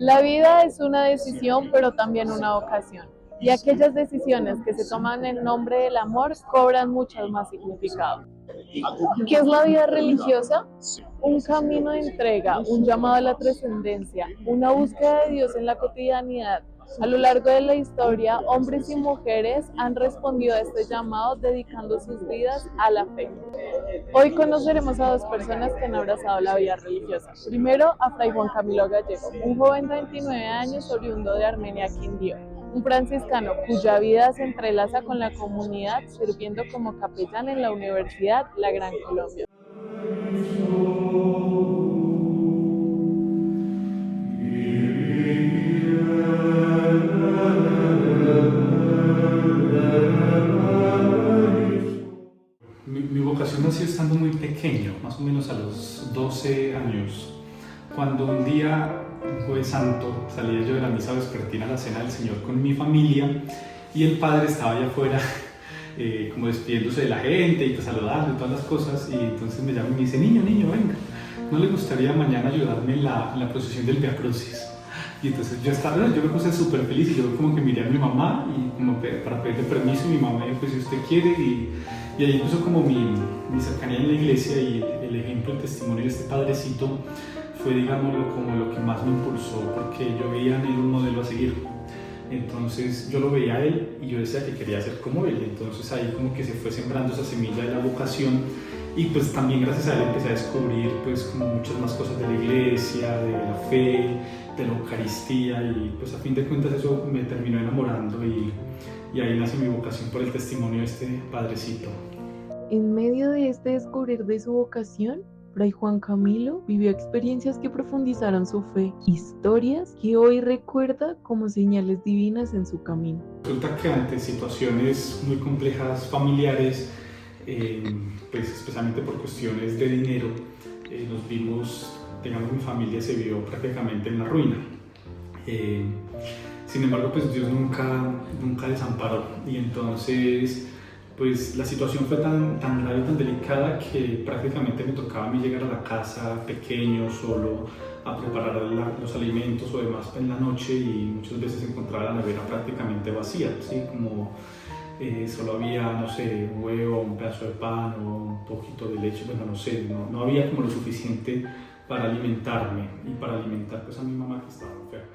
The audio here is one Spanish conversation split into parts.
La vida es una decisión, pero también una vocación. Y aquellas decisiones que se toman en nombre del amor cobran mucho más significado. ¿Qué es la vida religiosa? Un camino de entrega, un llamado a la trascendencia, una búsqueda de Dios en la cotidianidad. A lo largo de la historia, hombres y mujeres han respondido a este llamado dedicando sus vidas a la fe. Hoy conoceremos a dos personas que han abrazado la vida religiosa. Primero, a Fray Juan Camilo Gallego, un joven de 29 años oriundo de Armenia, Quindío, un franciscano cuya vida se entrelaza con la comunidad sirviendo como capellán en la Universidad La Gran Colombia. Mi vocación nació estando muy pequeño, más o menos a los 12 años, cuando un día, un jueves santo, salía yo de la misa vespertina a la cena del Señor con mi familia y el padre estaba allá afuera como despidiéndose de la gente y pues saludando y todas las cosas, y entonces me llama y me dice: niño, venga, ¿no le gustaría mañana ayudarme en la procesión del Via Crucis? Y entonces yo me puse súper feliz y yo como que miré a mi mamá y como para pedirle permiso, y mi mamá me dijo: pues si usted quiere. Y ahí empezó como mi cercanía en la iglesia, y el ejemplo, el testimonio de este padrecito fue, digámoslo, como lo que más me impulsó, porque yo veía en él un modelo a seguir. Entonces yo lo veía a él y yo decía que quería ser como él. Entonces ahí como que se fue sembrando esa semilla de la vocación, y pues también gracias a él empecé a descubrir pues como muchas más cosas de la iglesia, de la fe, de la Eucaristía, y pues a fin de cuentas eso me terminó enamorando, y ahí nace mi vocación por el testimonio de este padrecito. En medio de este descubrir de su vocación, Fray Juan Camilo vivió experiencias que profundizaron su fe, historias que hoy recuerda como señales divinas en su camino. Resulta que ante situaciones muy complejas familiares, pues especialmente por cuestiones de dinero, nos vimos, digamos, mi familia se vio prácticamente en la ruina. Sin embargo, pues Dios nunca desamparó, y entonces pues la situación fue tan grave, tan delicada, que prácticamente me tocaba a mí llegar a la casa pequeño, solo, a preparar los alimentos o demás en la noche, y muchas veces encontraba la nevera prácticamente vacía, ¿sí? Como solo había, no sé, un huevo, un pedazo de pan o un poquito de leche, bueno, no sé, no había como lo suficiente para alimentarme y para alimentar pues a mi mamá, que estaba enferma.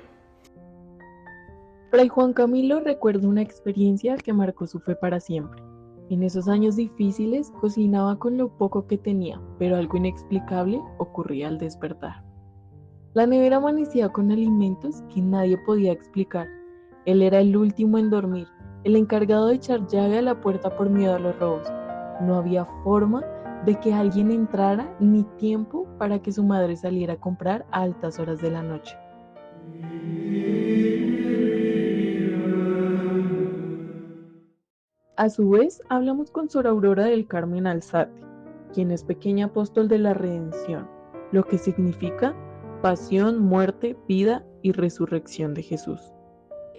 Fray Juan Camilo recuerda una experiencia que marcó su fe para siempre. En esos años difíciles cocinaba con lo poco que tenía, pero algo inexplicable ocurría al despertar. La nevera amanecía con alimentos que nadie podía explicar. Él era el último en dormir, el encargado de echar llave a la puerta por miedo a los robos. No había forma de que alguien entrara, ni tiempo para que su madre saliera a comprar a altas horas de la noche. A su vez, hablamos con Sor Aurora del Carmen Alzate, quien es pequeña apóstol de la redención, lo que significa pasión, muerte, vida y resurrección de Jesús.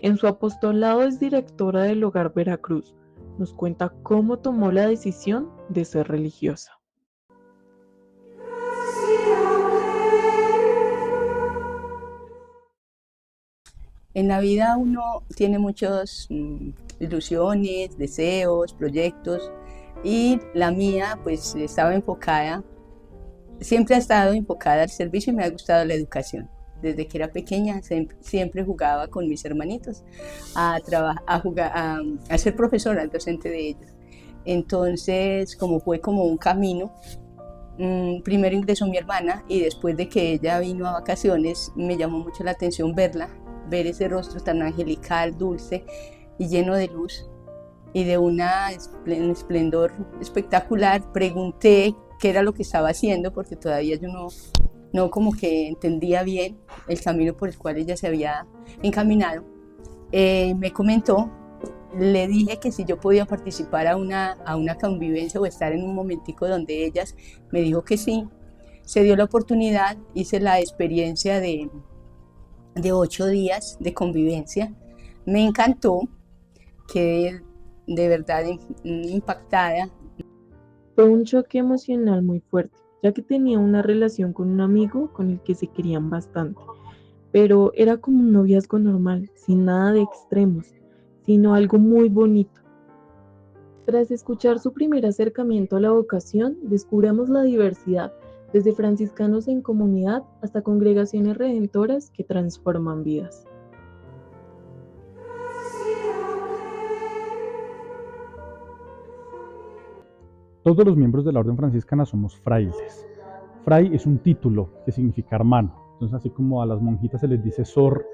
En su apostolado es directora del Hogar Veracruz. Nos cuenta cómo tomó la decisión de ser religiosa. En la vida uno tiene muchas ilusiones, deseos, proyectos, y la mía pues estaba enfocada, siempre ha estado enfocada al servicio, y me ha gustado la educación. Desde que era pequeña siempre jugaba con mis hermanitos a ser profesora, docente de ellos. Entonces, como fue como un camino, primero ingresó mi hermana, y después de que ella vino a vacaciones me llamó mucho la atención ver ese rostro tan angelical, dulce y lleno de luz y de un esplendor espectacular. Pregunté qué era lo que estaba haciendo, porque todavía yo no como que entendía bien el camino por el cual ella se había encaminado. Me comentó, le dije que si yo podía participar a una convivencia o estar en un momentico donde ellas, me dijo que sí. Se dio la oportunidad, hice la experiencia de 8 días de convivencia. Me encantó, quedé de verdad impactada. Fue un choque emocional muy fuerte, ya que tenía una relación con un amigo con el que se querían bastante, pero era como un noviazgo normal, sin nada de extremos, sino algo muy bonito. Tras escuchar su primer acercamiento a la vocación, descubrimos la diversidad, desde franciscanos en comunidad hasta congregaciones redentoras que transforman vidas. Todos los miembros de la Orden Franciscana somos frailes. Fray es un título que significa hermano. Entonces, así como a las monjitas se les dice sor,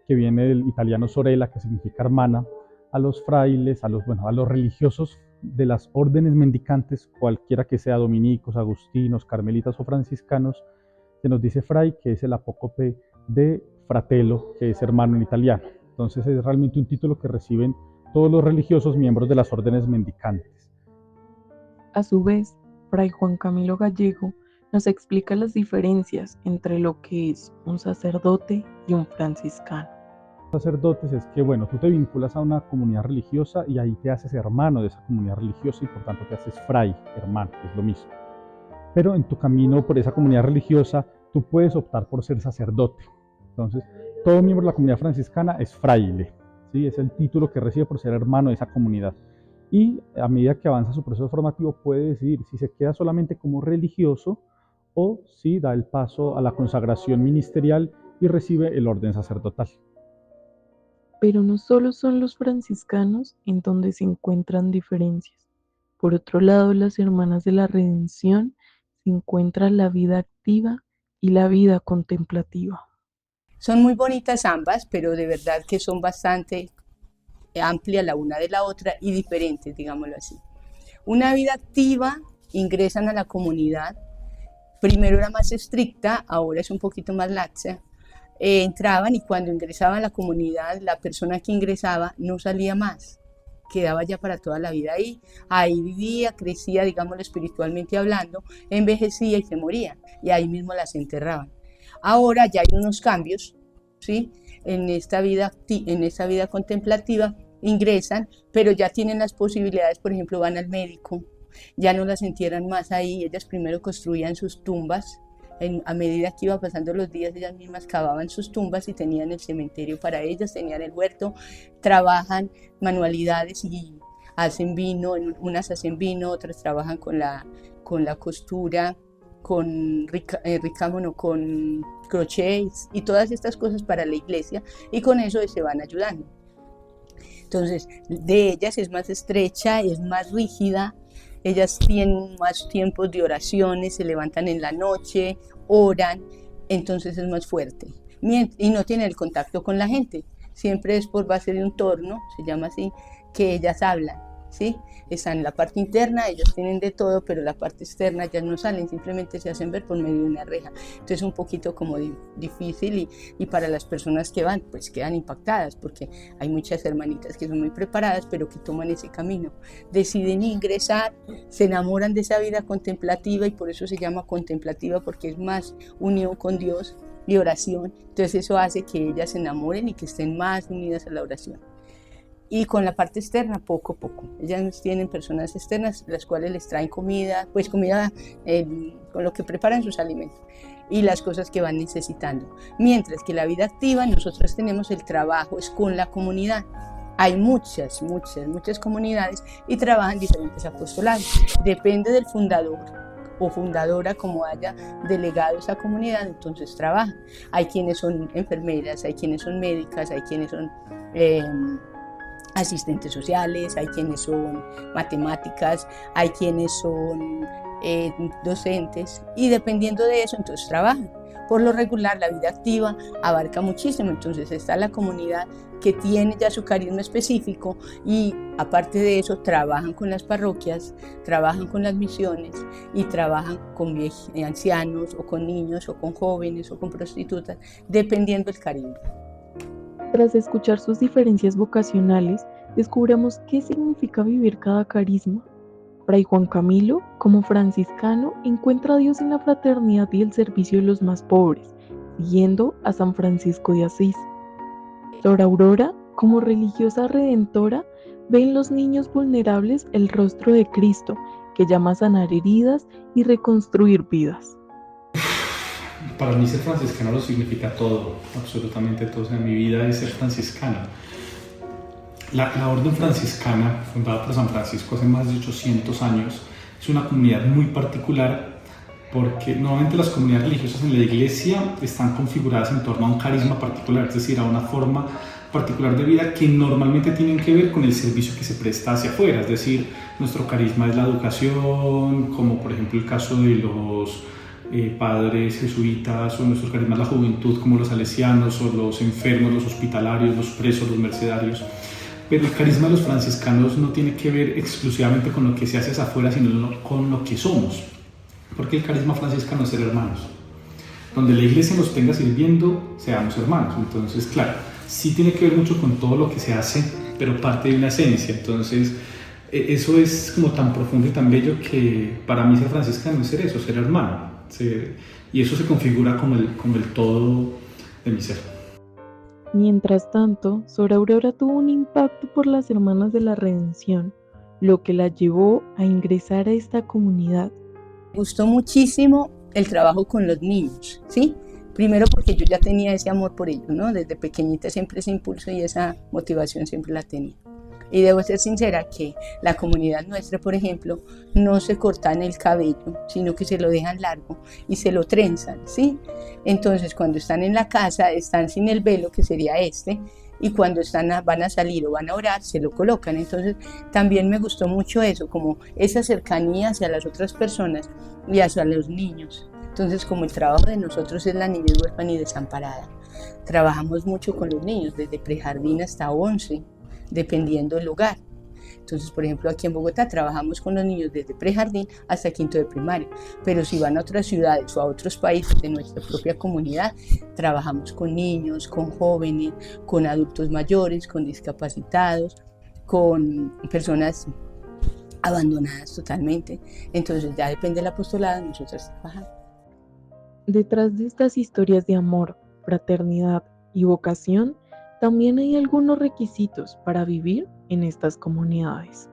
que viene del italiano sorella, que significa hermana, a los frailes, a los religiosos de las órdenes mendicantes, cualquiera que sea, dominicos, agustinos, carmelitas o franciscanos, se nos dice fray, que es el apócope de fratello, que es hermano en italiano. Entonces es realmente un título que reciben todos los religiosos miembros de las órdenes mendicantes. A su vez, Fray Juan Camilo Gallego nos explica las diferencias entre lo que es un sacerdote y un franciscano. Sacerdotes es que, tú te vinculas a una comunidad religiosa y ahí te haces hermano de esa comunidad religiosa y por tanto te haces fray, hermano, que es lo mismo. Pero en tu camino por esa comunidad religiosa, tú puedes optar por ser sacerdote. Entonces, todo miembro de la comunidad franciscana es fraile, ¿sí? Es el título que recibe por ser hermano de esa comunidad. Y a medida que avanza su proceso formativo puede decidir si se queda solamente como religioso o si da el paso a la consagración ministerial y recibe el orden sacerdotal. Pero no solo son los franciscanos en donde se encuentran diferencias. Por otro lado, las Hermanas de la Redención se encuentra la vida activa y la vida contemplativa. Son muy bonitas ambas, pero de verdad que son bastante amplias la una de la otra y diferentes, digámoslo así. Una vida activa, ingresan a la comunidad, primero era más estricta, ahora es un poquito más laxa. Entraban y cuando ingresaban a la comunidad, la persona que ingresaba no salía más, quedaba ya para toda la vida ahí vivía, crecía, digámoslo espiritualmente hablando, envejecía y se moría, y ahí mismo las enterraban. Ahora ya hay unos cambios, ¿sí? En esta vida contemplativa ingresan, pero ya tienen las posibilidades, por ejemplo, van al médico, ya no las entierran más ahí, ellas primero construían sus tumbas. A medida que iba pasando los días, ellas mismas cavaban sus tumbas y tenían el cementerio para ellas, tenían el huerto, trabajan manualidades y hacen vino, unas hacen vino, otras trabajan con la costura, con con crochet y todas estas cosas para la iglesia, y con eso se van ayudando. Entonces, de ellas es más estrecha, es más rígida. Ellas tienen más tiempos de oraciones, se levantan en la noche, oran, entonces es más fuerte. Y no tienen el contacto con la gente, siempre es por base de un torno, se llama así, que ellas hablan, ¿sí? Están en la parte interna, ellos tienen de todo, pero la parte externa ya no salen, simplemente se hacen ver por medio de una reja. Entonces es un poquito como difícil y para las personas que van, pues quedan impactadas, porque hay muchas hermanitas que son muy preparadas, pero que toman ese camino. Deciden ingresar, se enamoran de esa vida contemplativa y por eso se llama contemplativa, porque es más unión con Dios y oración. Entonces eso hace que ellas se enamoren y que estén más unidas a la oración. Y con la parte externa, poco a poco. Ellas tienen personas externas, las cuales les traen comida, con lo que preparan sus alimentos y las cosas que van necesitando. Mientras que la vida activa, nosotros tenemos el trabajo, es con la comunidad. Hay muchas comunidades y trabajan diferentes apostolados. Depende del fundador o fundadora, como haya delegado esa comunidad, entonces trabajan. Hay quienes son enfermeras, hay quienes son médicas, hay quienes son asistentes sociales, hay quienes son matemáticas, hay quienes son docentes, y dependiendo de eso entonces trabajan. Por lo regular la vida activa abarca muchísimo, entonces está la comunidad que tiene ya su carisma específico y aparte de eso trabajan con las parroquias, trabajan con las misiones y trabajan con ancianos o con niños o con jóvenes o con prostitutas, dependiendo del carisma. Tras escuchar sus diferencias vocacionales, descubramos qué significa vivir cada carisma. Fray Juan Camilo, como franciscano, encuentra a Dios en la fraternidad y el servicio de los más pobres, siguiendo a San Francisco de Asís. Sor Aurora, como religiosa redentora, ve en los niños vulnerables el rostro de Cristo, que llama a sanar heridas y reconstruir vidas. Para mí ser franciscano lo significa todo, absolutamente todo. O sea, mi vida es ser franciscano. La orden franciscana, fundada por San Francisco hace más de 800 años, es una comunidad muy particular porque normalmente las comunidades religiosas en la iglesia están configuradas en torno a un carisma particular, es decir, a una forma particular de vida que normalmente tienen que ver con el servicio que se presta hacia afuera. Es decir, nuestro carisma es la educación, como por ejemplo el caso de los padres jesuitas, o nuestro carisma es la juventud, como los salesianos, o los enfermos, los hospitalarios, los presos, los mercedarios. Pero el carisma de los franciscanos no tiene que ver exclusivamente con lo que se hace hacia afuera, sino con lo que somos. Porque el carisma franciscano es ser hermanos. Donde la iglesia nos tenga sirviendo, seamos hermanos. Entonces, claro, sí tiene que ver mucho con todo lo que se hace, pero parte de una esencia. Entonces, eso es como tan profundo y tan bello que para mí ser franciscano es ser eso, ser hermano. Y eso se configura como el todo de mi ser. Mientras tanto, Sor Aurora tuvo un impacto por las Hermanas de la Redención, lo que la llevó a ingresar a esta comunidad. Me gustó muchísimo el trabajo con los niños, ¿sí? Primero porque yo ya tenía ese amor por ellos, ¿no? Desde pequeñita siempre ese impulso y esa motivación siempre la tenía. Y debo ser sincera que la comunidad nuestra, por ejemplo, no se cortan el cabello, sino que se lo dejan largo y se lo trenzan, ¿sí? Entonces, cuando están en la casa, están sin el velo, que sería y cuando van a salir o van a orar, se lo colocan. Entonces, también me gustó mucho eso, como esa cercanía hacia las otras personas y hacia los niños. Entonces, como el trabajo de nosotros es la niñez huérfana y desamparada, trabajamos mucho con los niños, desde prejardín hasta 11, dependiendo del lugar. Entonces, por ejemplo, aquí en Bogotá trabajamos con los niños desde prejardín hasta quinto de primaria, pero si van a otras ciudades o a otros países de nuestra propia comunidad, trabajamos con niños, con jóvenes, con adultos mayores, con discapacitados, con personas abandonadas totalmente. Entonces, ya depende del apostolado, nosotros trabajamos. Detrás de estas historias de amor, fraternidad y vocación, también hay algunos requisitos para vivir en estas comunidades.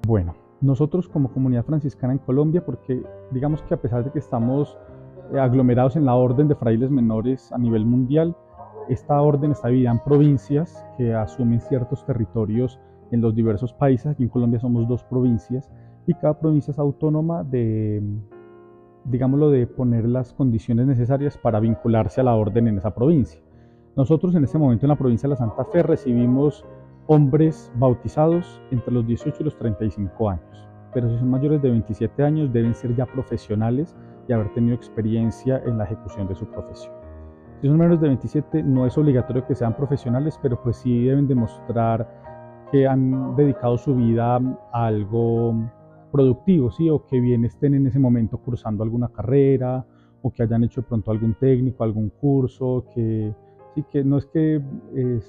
Bueno, nosotros como comunidad franciscana en Colombia, porque digamos que a pesar de que estamos aglomerados en la orden de frailes menores a nivel mundial, esta orden está dividida en provincias que asumen ciertos territorios en los diversos países. Aquí en Colombia somos 2 provincias y cada provincia es autónoma de, digámoslo, de poner las condiciones necesarias para vincularse a la orden en esa provincia. Nosotros en este momento en la provincia de la Santa Fe recibimos hombres bautizados entre los 18 y los 35 años, pero si son mayores de 27 años deben ser ya profesionales y haber tenido experiencia en la ejecución de su profesión. Si son menores de 27 no es obligatorio que sean profesionales, pero pues sí deben demostrar que han dedicado su vida a algo productivo, ¿sí? O que bien estén en ese momento cursando alguna carrera o que hayan hecho de pronto algún técnico, algún curso, que no es que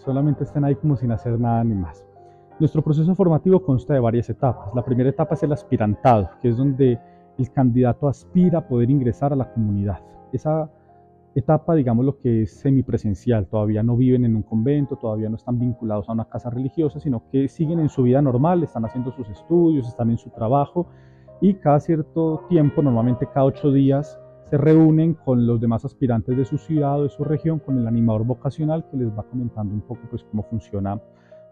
solamente estén ahí como sin hacer nada ni más. Nuestro proceso formativo consta de varias etapas. La primera etapa es el aspirantado, que es donde el candidato aspira a poder ingresar a la comunidad. Esa etapa, digamos, lo que es semipresencial, todavía no viven en un convento, todavía no están vinculados a una casa religiosa, sino que siguen en su vida normal, están haciendo sus estudios, están en su trabajo y cada cierto tiempo, normalmente cada 8 días, se reúnen con los demás aspirantes de su ciudad o de su región, con el animador vocacional que les va comentando un poco pues cómo funciona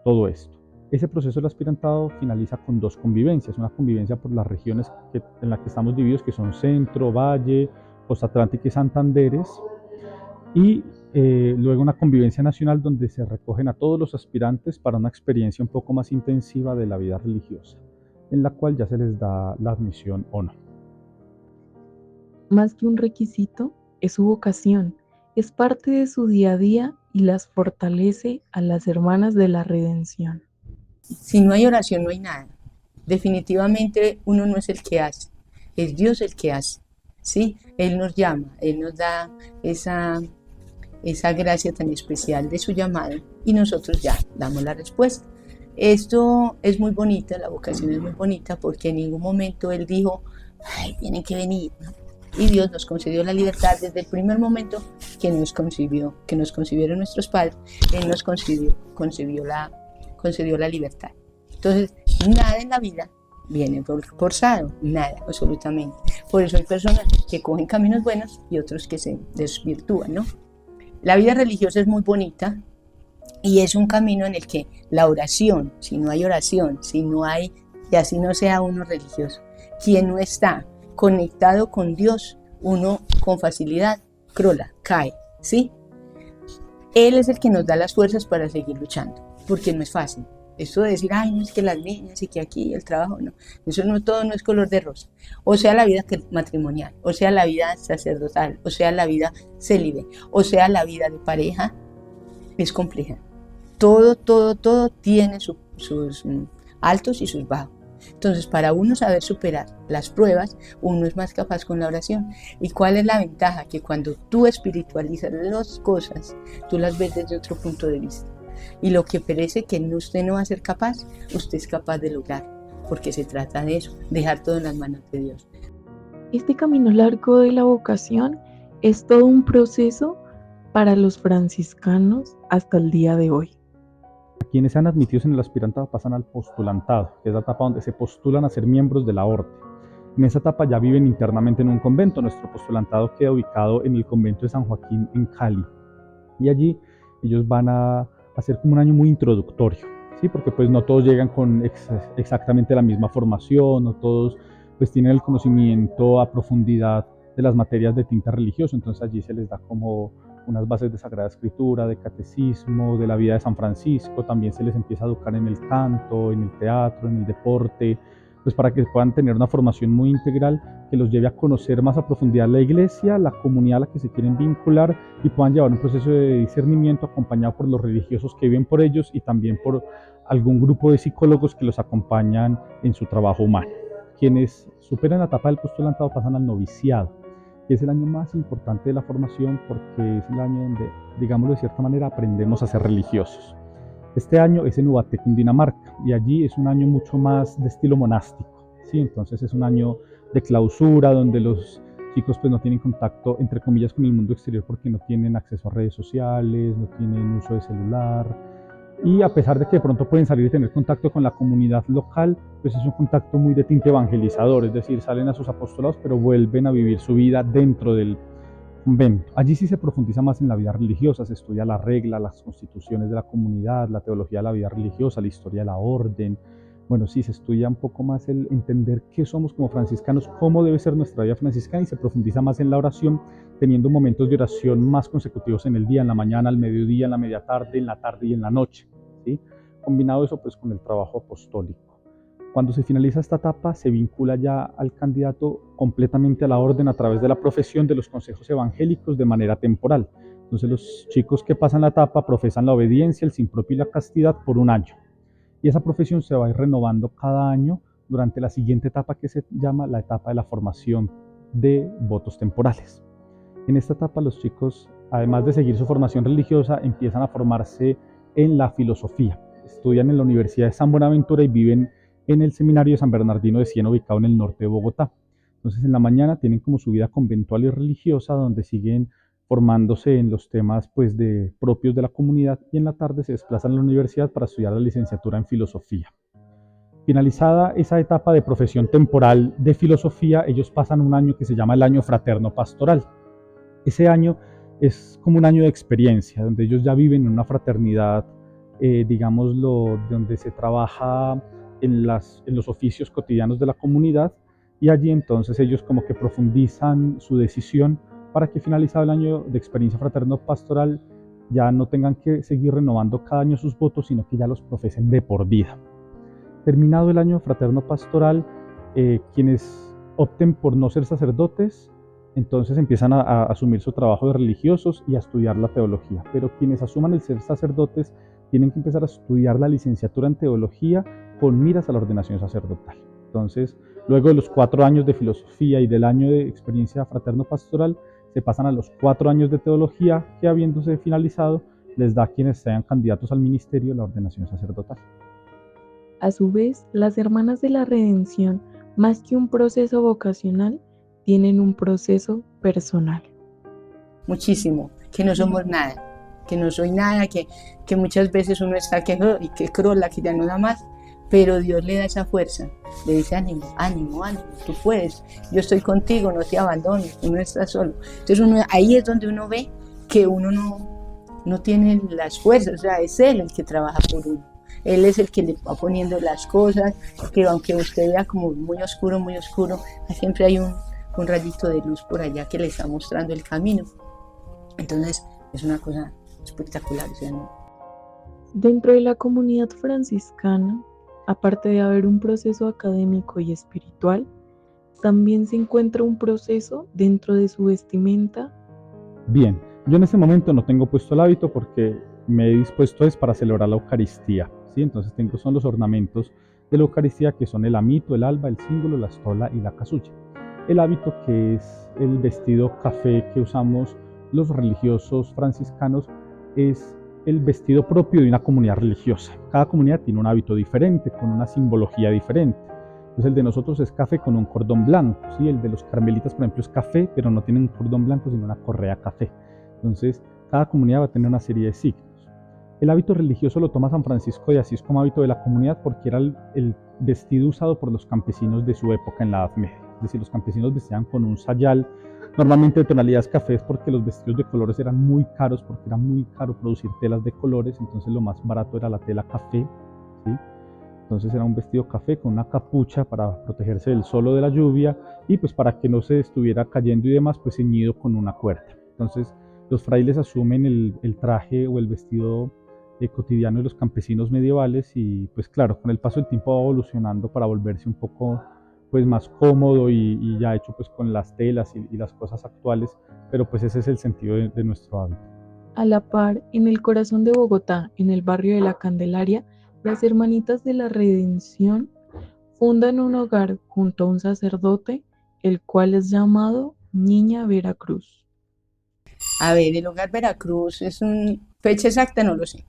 todo esto. Ese proceso del aspirantado finaliza con 2 convivencias, una convivencia por las regiones en las que estamos divididos, que son Centro, Valle, Costa Atlántica y Santanderes, y luego una convivencia nacional donde se recogen a todos los aspirantes para una experiencia un poco más intensiva de la vida religiosa, en la cual ya se les da la admisión o no. Más que un requisito, es su vocación, es parte de su día a día y las fortalece a las Hermanas de la Redención. Si no hay oración, no hay nada. Definitivamente uno no es el que hace, es Dios el que hace, ¿sí? Él nos llama, Él nos da esa gracia tan especial de su llamado y nosotros ya damos la respuesta. Esto es muy bonita, la vocación es muy bonita porque en ningún momento Él dijo, ay, tienen que venir, ¿no? Y Dios nos concedió la libertad desde el primer momento que nos concibieron nuestros padres. Él nos concedió la libertad. Entonces, nada en la vida viene forzado, nada, absolutamente. Por eso hay personas que cogen caminos buenos y otros que se desvirtúan, ¿no? La vida religiosa es muy bonita y es un camino en el que la oración, si no hay oración, si no hay, y así no sea uno religioso, quien no está conectado con Dios, uno con facilidad cae, ¿sí? Él es el que nos da las fuerzas para seguir luchando, porque no es fácil. Esto de decir, ay, no, es que las niñas y que aquí el trabajo, no. Eso no, todo no es color de rosa. O sea, la vida matrimonial, o sea, la vida sacerdotal, o sea, la vida célibe, o sea, la vida de pareja, es compleja. Todo tiene sus altos y sus bajos. Entonces, para uno saber superar las pruebas, uno es más capaz con la oración. ¿Y cuál es la ventaja? Que cuando tú espiritualizas las cosas, tú las ves desde otro punto de vista. Y lo que parece que usted no va a ser capaz, usted es capaz de lograr, porque se trata de eso, dejar todo en las manos de Dios. Este camino largo de la vocación es todo un proceso para los franciscanos hasta el día de hoy. Quienes sean admitidos en el aspirantado pasan al postulantado, que es la etapa donde se postulan a ser miembros de la orden. En esa etapa ya viven internamente en un convento. Nuestro postulantado queda ubicado en el convento de San Joaquín en Cali. Y allí ellos van a hacer como un año muy introductorio, ¿sí? Porque pues no todos llegan con exactamente la misma formación, no todos pues tienen el conocimiento a profundidad de las materias de tinte religioso. Entonces allí se les da como unas bases de Sagrada Escritura, de catecismo, de la vida de San Francisco. También se les empieza a educar en el canto, en el teatro, en el deporte, pues para que puedan tener una formación muy integral que los lleve a conocer más a profundidad la iglesia, la comunidad a la que se quieren vincular, y puedan llevar un proceso de discernimiento acompañado por los religiosos que viven por ellos y también por algún grupo de psicólogos que los acompañan en su trabajo humano. Quienes superan la etapa del postulantado pasan al noviciado, que es el año más importante de la formación porque es el año donde, digámoslo de cierta manera, aprendemos a ser religiosos. Este año es en Ubaté, Cundinamarca, y allí es un año mucho más de estilo monástico, ¿sí? Entonces es un año de clausura donde los chicos pues no tienen contacto, entre comillas, con el mundo exterior porque no tienen acceso a redes sociales, no tienen uso de celular, y a pesar de que de pronto pueden salir y tener contacto con la comunidad local, pues es un contacto muy de tinte evangelizador, es decir, salen a sus apostolados pero vuelven a vivir su vida dentro del convento. Allí sí se profundiza más en la vida religiosa, se estudia la regla, las constituciones de la comunidad, la teología de la vida religiosa, la historia de la orden. Bueno, sí, se estudia un poco más el entender qué somos como franciscanos, cómo debe ser nuestra vida franciscana, y se profundiza más en la oración, teniendo momentos de oración más consecutivos en el día, en la mañana, al mediodía, en la media tarde, en la tarde y en la noche, ¿sí? Combinado eso pues con el trabajo apostólico. Cuando se finaliza esta etapa, se vincula ya al candidato completamente a la orden a través de la profesión de los consejos evangélicos de manera temporal. Entonces los chicos que pasan la etapa profesan la obediencia, el sin propio y la castidad por un año. Y esa profesión se va a ir renovando cada año durante la siguiente etapa, que se llama la etapa de la formación de votos temporales. En esta etapa los chicos, además de seguir su formación religiosa, empiezan a formarse en la filosofía. Estudian en la Universidad de San Buenaventura y viven en el seminario de San Bernardino de Siena, ubicado en el norte de Bogotá. Entonces en la mañana tienen como su vida conventual y religiosa, donde siguen formándose en los temas pues, propios de la comunidad, y en la tarde se desplazan a la universidad para estudiar la licenciatura en filosofía. Finalizada esa etapa de profesión temporal de filosofía, ellos pasan un año que se llama el año fraterno pastoral. Ese año es como un año de experiencia, donde ellos ya viven en una fraternidad, digámoslo, donde se trabaja en los oficios cotidianos de la comunidad, y allí entonces ellos como que profundizan su decisión para que finalizado el año de experiencia fraterno-pastoral ya no tengan que seguir renovando cada año sus votos, sino que ya los profesen de por vida. Terminado el año fraterno-pastoral, quienes opten por no ser sacerdotes, entonces empiezan a asumir su trabajo de religiosos y a estudiar la teología. Pero quienes asuman el ser sacerdotes tienen que empezar a estudiar la licenciatura en teología con miras a la ordenación sacerdotal. Entonces, luego de los 4 años de filosofía y del año de experiencia fraterno-pastoral, se pasan a los 4 años de teología, que habiéndose finalizado, les da a quienes sean candidatos al ministerio la ordenación sacerdotal. A su vez, las Hermanas de la Redención, más que un proceso vocacional, tienen un proceso personal. Muchísimo, que no somos nada, que no soy nada, que muchas veces uno está que crola, que ya no da más, pero Dios le da esa fuerza, le dice ánimo, ánimo, ánimo, tú puedes, yo estoy contigo, no te abandones, tú no estás solo. Entonces ahí es donde uno ve que uno no tiene las fuerzas, o sea, es Él el que trabaja por uno. Él es el que le va poniendo las cosas, que aunque usted vea como muy oscuro, siempre hay un rayito de luz por allá que le está mostrando el camino. Entonces es una cosa espectacular. O sea, ¿no? Dentro de la comunidad franciscana, aparte de haber un proceso académico y espiritual, también se encuentra un proceso dentro de su vestimenta. Bien, yo en este momento no tengo puesto el hábito porque me he dispuesto es para celebrar la Eucaristía, ¿sí? Entonces son los ornamentos de la Eucaristía, que son el amito, el alba, el cíngulo, la estola y la casulla. El hábito, que es el vestido café que usamos los religiosos franciscanos, es el vestido propio de una comunidad religiosa. Cada comunidad tiene un hábito diferente, con una simbología diferente. Entonces el de nosotros es café con un cordón blanco, ¿sí? El de los carmelitas, por ejemplo, es café, pero no tiene un cordón blanco, sino una correa café. Entonces cada comunidad va a tener una serie de signos. El hábito religioso lo toma San Francisco de Asís como hábito de la comunidad porque era el vestido usado por los campesinos de su época en la Edad Media. Es decir, los campesinos vestían con un sayal, normalmente de tonalidades cafés, porque los vestidos de colores eran muy caros, porque era muy caro producir telas de colores, entonces lo más barato era la tela café, ¿sí? Entonces era un vestido café con una capucha para protegerse del sol o de la lluvia, y pues para que no se estuviera cayendo y demás, pues ceñido con una cuerda. Entonces los frailes asumen el traje o el vestido cotidiano de los campesinos medievales, y pues claro, con el paso del tiempo va evolucionando para volverse un poco pues más cómodo y ya hecho pues con las telas y las cosas actuales, pero pues ese es el sentido de nuestro hábito. A la par, en el corazón de Bogotá, en el barrio de La Candelaria, las Hermanitas de la Redención fundan un hogar junto a un sacerdote, el cual es llamado Niña Veracruz. A ver, el Hogar Veracruz fecha exacta no lo sé.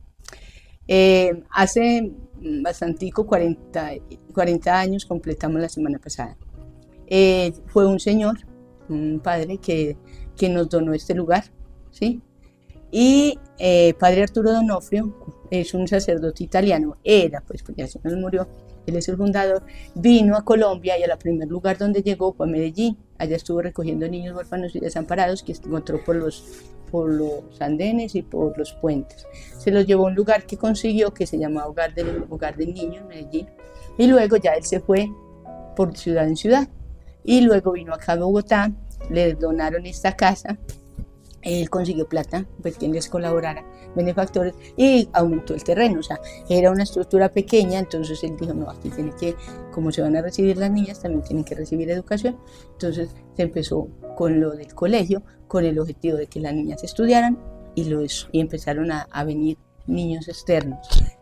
Hace bastantico, 40 años completamos la semana pasada. Fue un señor, un padre que nos donó este lugar, ¿sí? Y padre Arturo Donofrio es un sacerdote italiano, pues ya se nos murió, él es el fundador, vino a Colombia y al primer lugar donde llegó fue a Medellín. Allá estuvo recogiendo niños huérfanos y desamparados que encontró por los andenes y por los puentes. Se los llevó a un lugar que consiguió, que se llamaba Hogar del Niño en Medellín, y luego ya él se fue por ciudad en ciudad, y luego vino acá a Bogotá, le donaron esta casa, él consiguió plata, pues quien les colaborara, benefactores, y aumentó el terreno. O sea, era una estructura pequeña, entonces él dijo, no, aquí tiene que, como se van a recibir las niñas, también tienen que recibir educación. Entonces se empezó con lo del colegio, con el objetivo de que las niñas estudiaran, y empezaron a venir niños externos.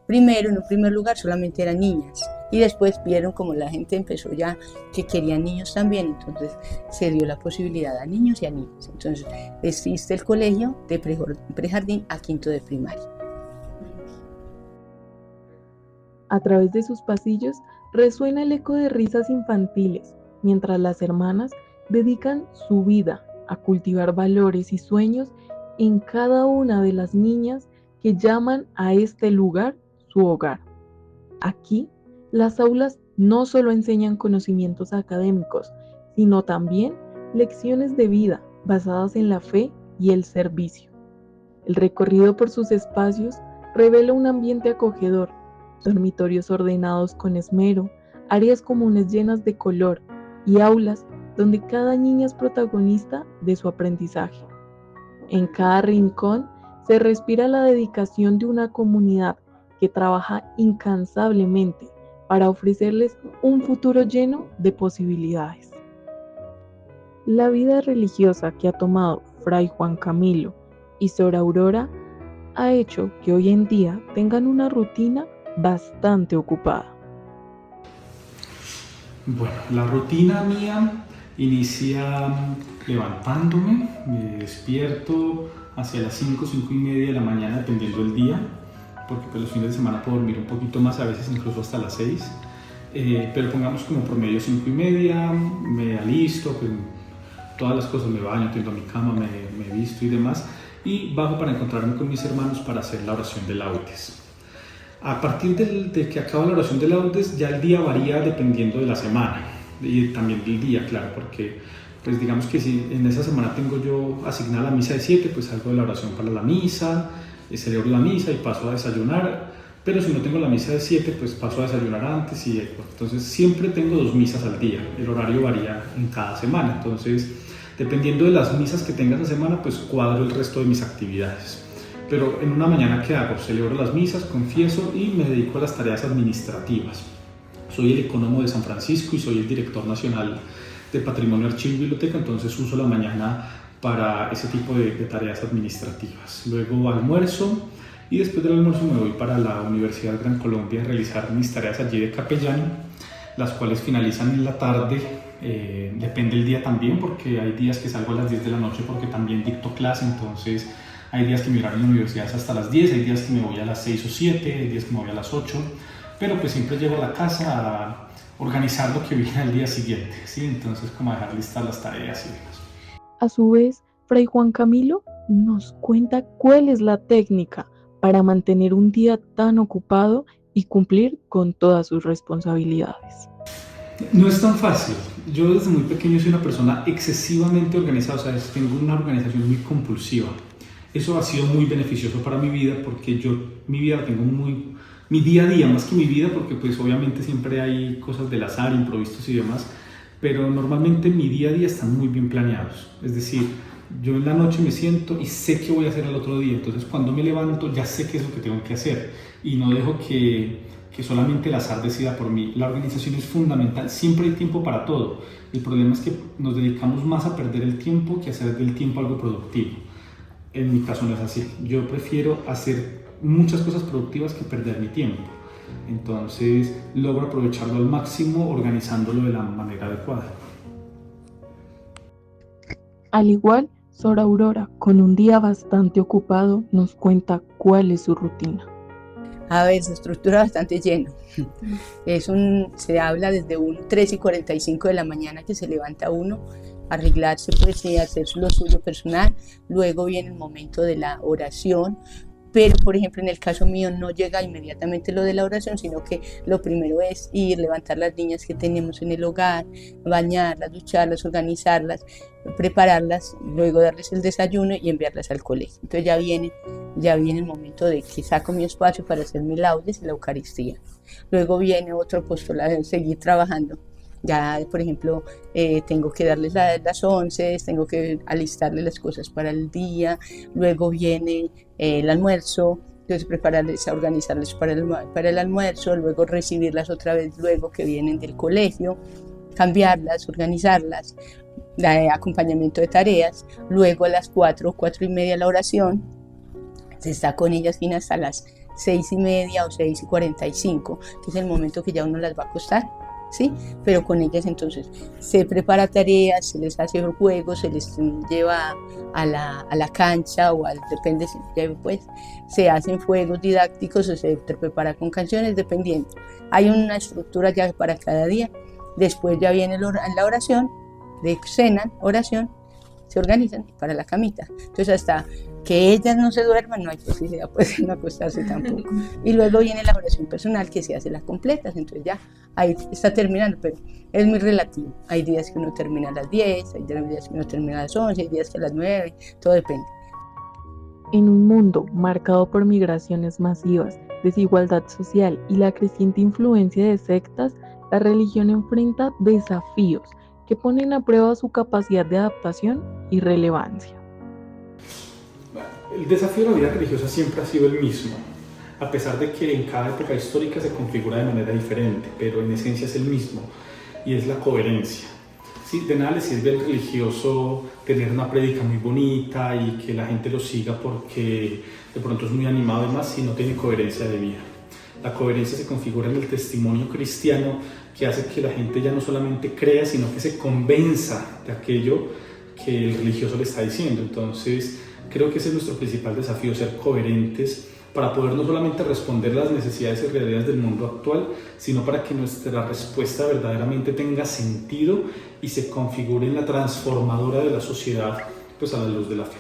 Primero, en un primer lugar, solamente eran niñas, y después vieron como la gente empezó ya que querían niños también, entonces se dio la posibilidad a niños y a niñas. Entonces existe el colegio de prejardín a quinto de primaria. A través de sus pasillos resuena el eco de risas infantiles, mientras las hermanas dedican su vida a cultivar valores y sueños en cada una de las niñas que llaman a este lugar su hogar. Aquí, las aulas no solo enseñan conocimientos académicos, sino también lecciones de vida basadas en la fe y el servicio. El recorrido por sus espacios revela un ambiente acogedor, dormitorios ordenados con esmero, áreas comunes llenas de color y aulas donde cada niña es protagonista de su aprendizaje. En cada rincón se respira la dedicación de una comunidad que trabaja incansablemente para ofrecerles un futuro lleno de posibilidades. La vida religiosa que ha tomado Fray Juan Camilo y Sor Aurora ha hecho que hoy en día tengan una rutina bastante ocupada. Bueno, la rutina mía inicia levantándome, me despierto hacia las 5:30 de la mañana dependiendo del día, porque pues los fines de semana puedo dormir un poquito más, a veces incluso hasta las 6, pero pongamos como promedio 5:30, me alisto, pues, todas las cosas, me baño, tiendo mi cama, me visto y demás, y bajo para encontrarme con mis hermanos para hacer la oración de laudes. A partir de que acaba la oración de laudes, ya el día varía dependiendo de la semana y también del día, claro, porque pues digamos que si en esa semana tengo yo asignada la misa de 7, pues salgo de la oración para la misa, celebro la misa y paso a desayunar, pero si no tengo la misa de 7, pues paso a desayunar antes y entonces siempre tengo 2 misas al día, el horario varía en cada semana, entonces dependiendo de las misas que tenga esa semana, pues cuadro el resto de mis actividades. Pero en una mañana, ¿qué hago? Celebro las misas, confieso y me dedico a las tareas administrativas. Soy el ecónomo de San Francisco y soy el director nacional de Patrimonio, Archivo y Biblioteca, entonces uso la mañana para ese tipo de tareas administrativas. Luego almuerzo y después del almuerzo me voy para la Universidad Gran Colombia a realizar mis tareas allí de capellán, las cuales finalizan en la tarde. Depende del día también, porque hay días que salgo a las 10 de la noche porque también dicto clase, entonces hay días que mi horario en la universidad es hasta las 10, hay días que me voy a las 6 o 7, hay días que me voy a las 8, pero pues siempre llego a la casa a organizar lo que viene al día siguiente, ¿sí? Entonces como a dejar listas las tareas y demás. A su vez, Fray Juan Camilo nos cuenta cuál es la técnica para mantener un día tan ocupado y cumplir con todas sus responsabilidades. No es tan fácil. Yo desde muy pequeño soy una persona excesivamente organizada, o sea, tengo una organización muy compulsiva. Eso ha sido muy beneficioso para mi vida porque mi vida la tengo mi día a día, más que mi vida, porque pues obviamente siempre hay cosas del azar, imprevistos y demás, pero normalmente mi día a día están muy bien planeados. Es decir, yo en la noche me siento y sé qué voy a hacer al otro día, entonces cuando me levanto ya sé qué es lo que tengo que hacer y no dejo que solamente el azar decida por mí. La organización es fundamental, siempre hay tiempo para todo. El problema es que nos dedicamos más a perder el tiempo que a hacer del tiempo algo productivo. En mi caso no es así. Yo prefiero hacer muchas cosas productivas que perder mi tiempo. Entonces logro aprovecharlo al máximo organizándolo de la manera adecuada. Al igual, Sor Aurora, con un día bastante ocupado, nos cuenta cuál es su rutina. A ver, se estructura bastante lleno. Se habla desde un 3:45 de la mañana que se levanta uno, arreglarse pues y hacer lo suyo personal. Luego viene el momento de la oración, pero por ejemplo en el caso mío no llega inmediatamente lo de la oración, sino que lo primero es ir, levantar las niñas que tenemos en el hogar, bañarlas, ducharlas, organizarlas, prepararlas, luego darles el desayuno y enviarlas al colegio. Entonces ya viene el momento de que saco mi espacio para hacer mis laudes y la Eucaristía. Luego viene otro apostolado, seguir trabajando. Ya, por ejemplo, tengo que darles las 11, tengo que alistarles las cosas para el día, luego viene el almuerzo, entonces prepararles, organizarles para el almuerzo, luego recibirlas otra vez luego que vienen del colegio, cambiarlas, organizarlas, acompañamiento de tareas, luego a las 4:30 la oración, se está con ellas bien hasta las 6:30 o 6:45, que es el momento que ya uno las va a acostar. ¿Sí? Pero con ellas entonces se prepara tareas, se les hace juegos, se les lleva a la cancha depende, pues se hacen juegos didácticos o se prepara con canciones, dependiendo. Hay una estructura ya para cada día. Después ya viene la oración, cenan, oración, se organizan para la camita. Entonces hasta que ellas no se duerman no hay posibilidad pues de no acostarse tampoco. Y luego viene la oración personal que se hace las completas, entonces ya ahí está terminando, pero es muy relativo. Hay días que uno termina a las 10, hay días que uno termina a las 11, hay días que a las 9, todo depende. En un mundo marcado por migraciones masivas, desigualdad social y la creciente influencia de sectas, la religión enfrenta desafíos que ponen a prueba su capacidad de adaptación y relevancia. El desafío de la vida religiosa siempre ha sido el mismo, a pesar de que en cada época histórica se configura de manera diferente, pero en esencia es el mismo, y es la coherencia. Sí, de nada le sirve al religioso tener una prédica muy bonita y que la gente lo siga porque de pronto es muy animado y demás, si no tiene coherencia de vida. La coherencia se configura en el testimonio cristiano que hace que la gente ya no solamente crea, sino que se convenza de aquello que el religioso le está diciendo. Entonces, creo que ese es nuestro principal desafío, ser coherentes para poder no solamente responder las necesidades y realidades del mundo actual, sino para que nuestra respuesta verdaderamente tenga sentido y se configure en la transformadora de la sociedad, pues a la luz de la fe.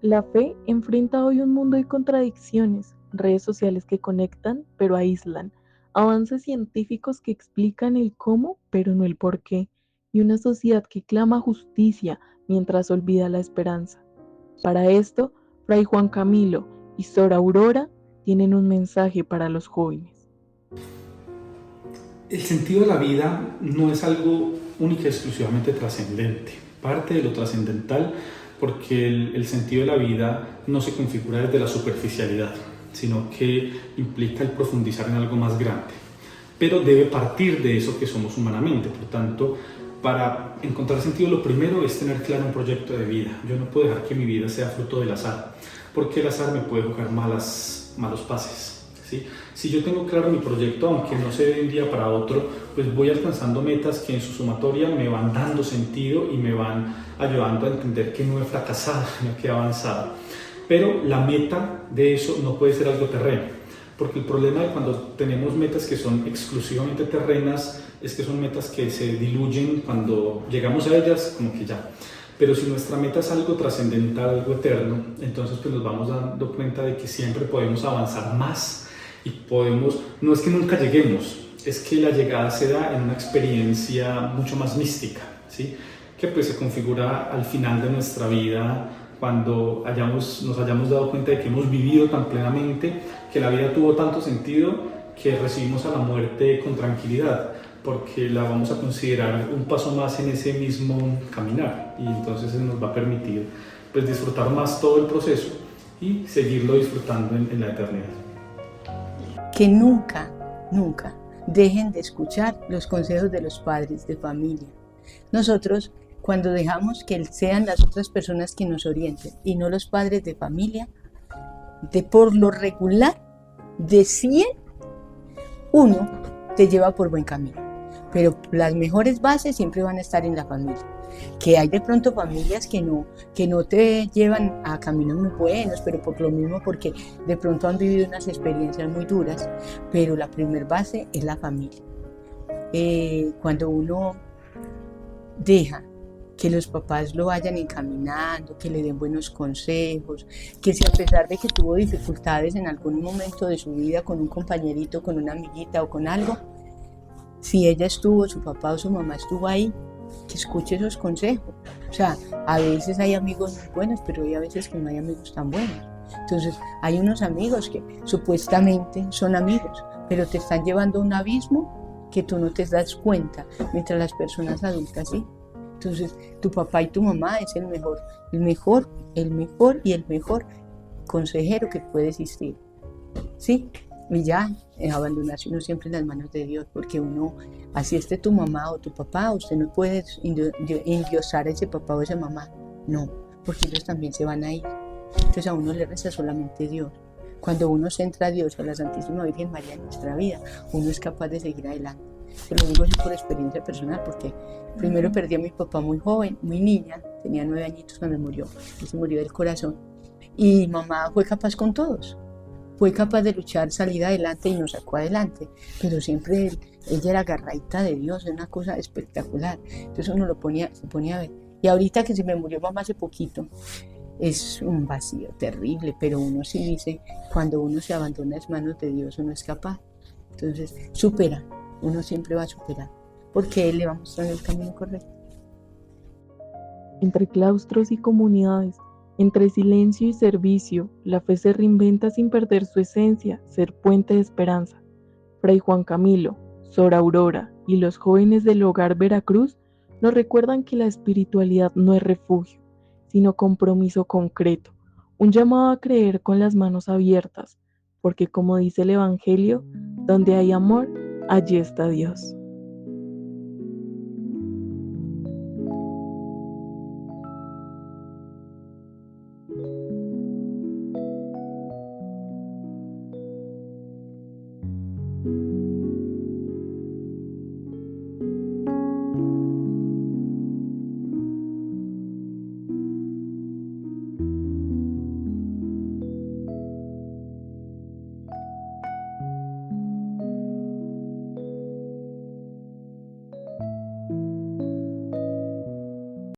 La fe enfrenta hoy un mundo de contradicciones, redes sociales que conectan pero aíslan, avances científicos que explican el cómo pero no el por qué, y una sociedad que clama justicia mientras olvida la esperanza. Para esto, Fray Juan Camilo y Sor Aurora tienen un mensaje para los jóvenes. El sentido de la vida no es algo única y exclusivamente trascendente. Parte de lo trascendental porque el sentido de la vida no se configura desde la superficialidad, sino que implica el profundizar en algo más grande. Pero debe partir de eso que somos humanamente. Por tanto, para encontrar sentido, lo primero es tener claro un proyecto de vida. Yo no puedo dejar que mi vida sea fruto del azar, porque el azar me puede jugar malos pases, ¿sí? Si yo tengo claro mi proyecto, aunque no se de un día para otro, pues voy alcanzando metas que en su sumatoria me van dando sentido y me van ayudando a entender que no he fracasado, sino que he avanzado. Pero la meta de eso no puede ser algo terreno. Porque el problema de cuando tenemos metas que son exclusivamente terrenas es que son metas que se diluyen cuando llegamos a ellas, como que ya. Pero si nuestra meta es algo trascendental, algo eterno, entonces pues nos vamos dando cuenta de que siempre podemos avanzar más y podemos, no es que nunca lleguemos, es que la llegada se da en una experiencia mucho más mística, ¿sí? Que pues se configura al final de nuestra vida, cuando nos hayamos dado cuenta de que hemos vivido tan plenamente, que la vida tuvo tanto sentido, que recibimos a la muerte con tranquilidad, porque la vamos a considerar un paso más en ese mismo caminar, y entonces nos va a permitir pues, disfrutar más todo el proceso y seguirlo disfrutando en la eternidad. Que nunca, nunca dejen de escuchar los consejos de los padres de familia. Nosotros, cuando dejamos que sean las otras personas que nos orienten y no los padres de familia, por lo regular, de 100, uno te lleva por buen camino. Pero las mejores bases siempre van a estar en la familia. Que hay de pronto familias que no te llevan a caminos muy buenos, pero por lo mismo porque de pronto han vivido unas experiencias muy duras, pero la primer base es la familia. Cuando uno deja que los papás lo vayan encaminando, que le den buenos consejos, que si a pesar de que tuvo dificultades en algún momento de su vida con un compañerito, con una amiguita o con algo, si ella estuvo, su papá o su mamá estuvo ahí, que escuche esos consejos. O sea, a veces hay amigos muy buenos, pero hay a veces que no hay amigos tan buenos. Entonces, hay unos amigos que supuestamente son amigos, pero te están llevando a un abismo que tú no te das cuenta, mientras las personas adultas sí. Entonces, tu papá y tu mamá es el mejor consejero que puede existir. ¿Sí? Y ya, abandonarse uno siempre en las manos de Dios, porque uno, así esté tu mamá o tu papá, usted no puede endiosar a ese papá o esa mamá. No, porque ellos también se van a ir. Entonces a uno le resta solamente Dios. Cuando uno centra a Dios, a la Santísima Virgen María en nuestra vida, uno es capaz de seguir adelante. Se lo digo por experiencia personal, porque primero perdí a mi papá muy joven, muy niña, tenía 9 añitos cuando murió, él se murió del corazón, y mamá fue capaz con todos, fue capaz de luchar, salir adelante y nos sacó adelante, pero siempre ella era agarradita de Dios, es una cosa espectacular, entonces uno se ponía a ver, y ahorita que se me murió mamá hace poquito, es un vacío terrible, pero uno sí dice, cuando uno se abandona en las manos de Dios, uno es capaz, entonces supera. Uno siempre va a superar, porque Él le va a mostrar el camino correcto. Entre claustros y comunidades, entre silencio y servicio, la fe se reinventa sin perder su esencia, ser puente de esperanza. Fray Juan Camilo, Sor Aurora y los jóvenes del Hogar Veracruz nos recuerdan que la espiritualidad no es refugio, sino compromiso concreto, un llamado a creer con las manos abiertas, porque como dice el Evangelio, donde hay amor, allí está Dios.